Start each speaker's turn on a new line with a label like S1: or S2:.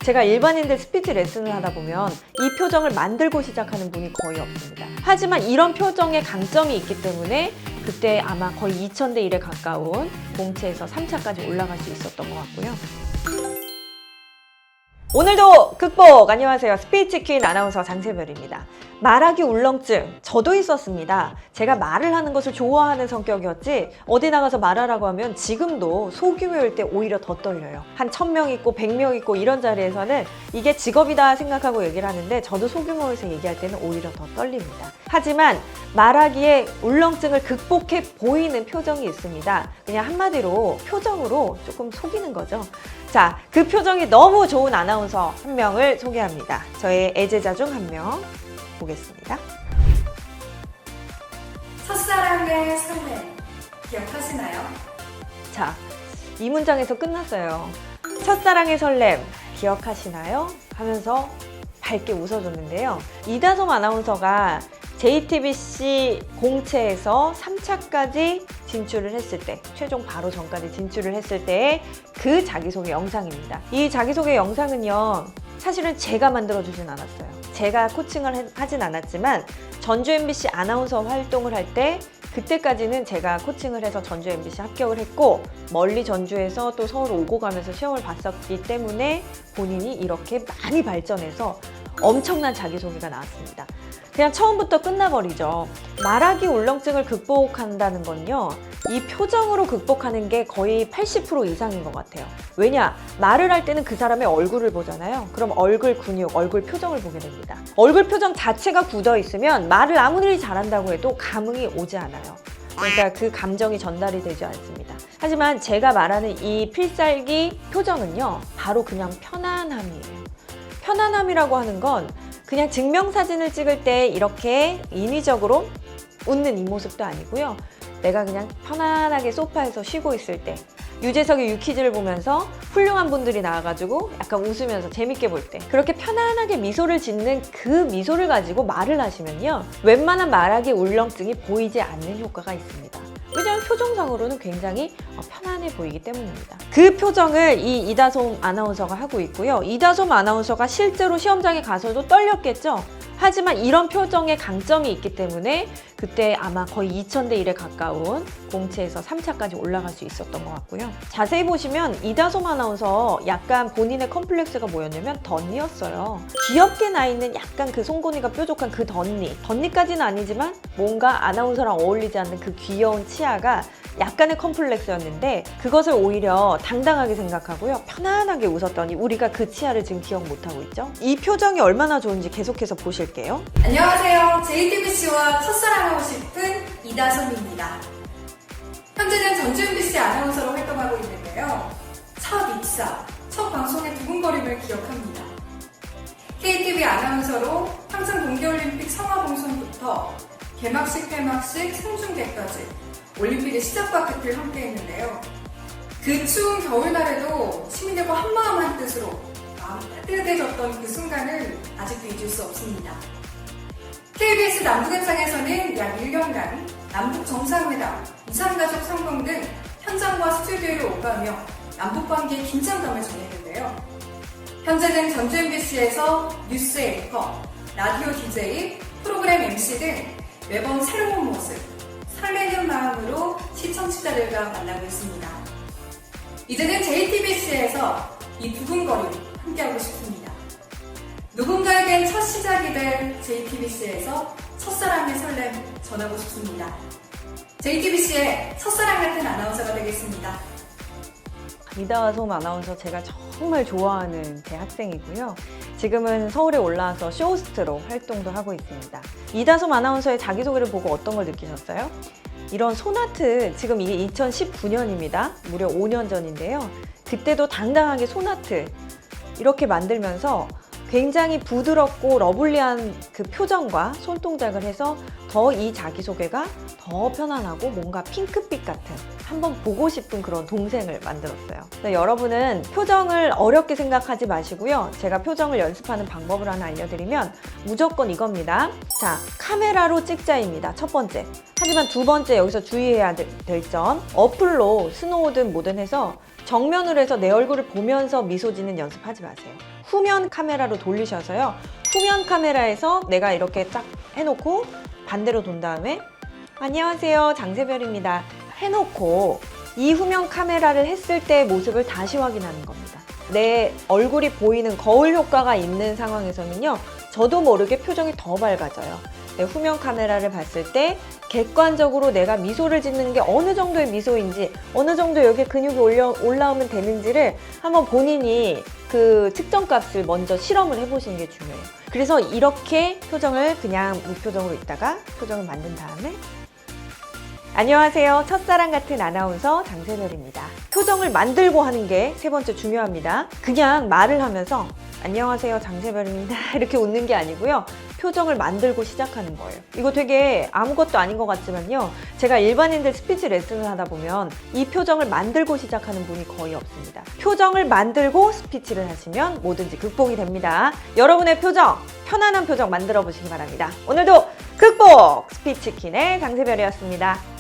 S1: 제가 일반인들 스피치 레슨을 하다 보면 이 표정을 만들고 시작하는 분이 거의 없습니다. 하지만 이런 표정에 강점이 있기 때문에 그때 아마 거의 2000대 1에 가까운 공채에서 3차까지 올라갈 수 있었던 것 같고요. 오늘도 극복! 안녕하세요. 스피치 퀸 아나운서 장세별입니다. 말하기 울렁증, 저도 있었습니다. 제가 말을 하는 것을 좋아하는 성격이었지 어디 나가서 말하라고 하면 지금도 소규모일 때 오히려 더 떨려요. 한 1000명 있고 100명 있고 이런 자리에서는 이게 직업이다 생각하고 얘기를 하는데 저도 소규모에서 얘기할 때는 오히려 더 떨립니다. 하지만 말하기에 울렁증을 극복해 보이는 표정이 있습니다. 그냥 한마디로 표정으로 조금 속이는 거죠. 자, 그 표정이 너무 좋은 아나운서 한 명을 소개합니다. 저의 애제자 중 한 명 보겠습니다.
S2: 첫사랑의 설렘 기억하시나요?
S1: 자, 이 문장에서 끝났어요. 첫사랑의 설렘 기억하시나요? 하면서 밝게 웃어줬는데요. 이다솜 아나운서가 JTBC 공채에서 3차까지 진출을 했을 때, 최종 바로 전까지 진출을 했을 때의 그 자기소개 영상입니다. 이 자기소개 영상은요, 사실은 제가 만들어주진 않았어요. 제가 코칭을 하진 않았지만 전주 MBC 아나운서 활동을 할 때 그때까지는 제가 코칭을 해서 전주 MBC 합격을 했고 멀리 전주에서 또 서울 오고 가면서 시험을 봤었기 때문에 본인이 이렇게 많이 발전해서 엄청난 자기소개가 나왔습니다. 그냥 처음부터 끝나버리죠. 말하기 울렁증을 극복한다는 건요, 이 표정으로 극복하는 게 거의 80% 이상인 것 같아요. 왜냐? 말을 할 때는 그 사람의 얼굴을 보잖아요. 그럼 얼굴 근육, 얼굴 표정을 보게 됩니다. 얼굴 표정 자체가 굳어 있으면 말을 아무리 잘한다고 해도 감흥이 오지 않아요. 그러니까 그 감정이 전달이 되지 않습니다. 하지만 제가 말하는 이 필살기 표정은요, 바로 그냥 편안함이에요. 편안함이라고 하는 건 그냥 증명사진을 찍을 때 이렇게 인위적으로 웃는 이 모습도 아니고요. 내가 그냥 편안하게 소파에서 쉬고 있을 때 유재석의 유퀴즈를 보면서 훌륭한 분들이 나와가지고 약간 웃으면서 재밌게 볼 때 그렇게 편안하게 미소를 짓는 그 미소를 가지고 말을 하시면요, 웬만한 말하기 울렁증이 보이지 않는 효과가 있습니다. 왜냐하면 표정상으로는 굉장히 편안해 보이기 때문입니다. 그 표정을 이 이다솜 아나운서가 하고 있고요. 이다솜 아나운서가 실제로 시험장에 가서도 떨렸겠죠. 하지만 이런 표정에 강점이 있기 때문에 그때 아마 거의 2000대 1에 가까운 공채에서 3차까지 올라갈 수 있었던 것 같고요. 자세히 보시면 이다솜 아나운서 약간 본인의 컴플렉스가 뭐였냐면 덧니였어요. 귀엽게 나 있는 약간 그 송곳니가 뾰족한 그 덧니. 덧니까지는 아니지만 뭔가 아나운서랑 어울리지 않는 그 귀여운 치아가 약간의 컴플렉스였는데 그것을 오히려 당당하게 생각하고요. 편안하게 웃었더니 우리가 그 치아를 지금 기억 못하고 있죠. 이 표정이 얼마나 좋은지 계속해서 보실게요.
S2: 안녕하세요. JTBC와 첫사랑하고 싶은 이다솜입니다. 현재는 전주 MBC 아나운서로 활동하고 있는데요. 첫 입사, 첫 방송의 두근거림을 기억합니다. KTV 아나운서로 항상 동계올림픽 성화봉송부터 개막식, 폐막식, 생중계까지 올림픽의 시작과 끝을 함께 했는데요. 그 추운 겨울날에도 시민들과 한마음 한뜻으로 마음이 따뜻해졌던 그 순간을 아직도 잊을 수 없습니다. KBS 남북현상에서는 약 1년간 남북정상회담, 이산가족 상봉 등 현장과 스튜디오를 오가며 남북관계의 긴장감을 전했는데요. 현재는 전주 MBC에서 뉴스 앵커, 라디오 DJ, 프로그램 MC 등 매번 새로운 모습, 설레는 마음으로 시청자들과 만나고 있습니다. 이제는 JTBC에서 이 두근거림 함께하고 싶습니다. 누군가에겐 첫 시작이 될 JTBC에서 첫사랑의 설렘 전하고 싶습니다. JTBC의 첫사랑 같은 아나운서가 되겠습니다.
S1: 이다솜 아나운서 제가 정말 좋아하는 대학생이고요. 지금은 서울에 올라와서 쇼호스트로 활동도 하고 있습니다. 이다솜 아나운서의 자기소개를 보고 어떤 걸 느끼셨어요? 이런 손아트, 지금 이게 2019년입니다. 무려 5년 전인데요. 그때도 당당하게 손아트 이렇게 만들면서 굉장히 부드럽고 러블리한 그 표정과 손동작을 해서 더 이 자기소개가 더 편안하고 뭔가 핑크빛 같은, 한번 보고 싶은 그런 동생을 만들었어요. 여러분은 표정을 어렵게 생각하지 마시고요. 제가 표정을 연습하는 방법을 하나 알려드리면 무조건 이겁니다. 자, 카메라로 찍자입니다. 첫 번째. 하지만 두 번째, 여기서 주의해야 될 점, 어플로 스노우든 뭐든 해서 정면으로 해서 내 얼굴을 보면서 미소 짓는 연습하지 마세요. 후면 카메라로 돌리셔서요. 후면 카메라에서 내가 이렇게 딱 해놓고 반대로 돈 다음에 안녕하세요, 장세별입니다 해놓고 이 후면 카메라를 했을 때의 모습을 다시 확인하는 겁니다. 내 얼굴이 보이는 거울 효과가 있는 상황에서는요, 저도 모르게 표정이 더 밝아져요. 내 후면 카메라를 봤을 때 객관적으로 내가 미소를 짓는 게 어느 정도의 미소인지, 어느 정도 여기에 근육이 올라오면 되는지를 한번 본인이 그 측정값을 먼저 실험을 해보시는 게 중요해요. 그래서 이렇게 표정을 그냥 무표정으로 있다가 표정을 만든 다음에 안녕하세요, 첫사랑 같은 아나운서 장세별입니다. 표정을 만들고 하는 게 세 번째 중요합니다. 그냥 말을 하면서 안녕하세요, 장세별입니다 이렇게 웃는 게 아니고요, 표정을 만들고 시작하는 거예요. 이거 되게 아무것도 아닌 것 같지만요, 제가 일반인들 스피치 레슨을 하다 보면 이 표정을 만들고 시작하는 분이 거의 없습니다. 표정을 만들고 스피치를 하시면 뭐든지 극복이 됩니다. 여러분의 표정, 편안한 표정 만들어 보시기 바랍니다. 오늘도 극복 스피치킨의 장세별이었습니다.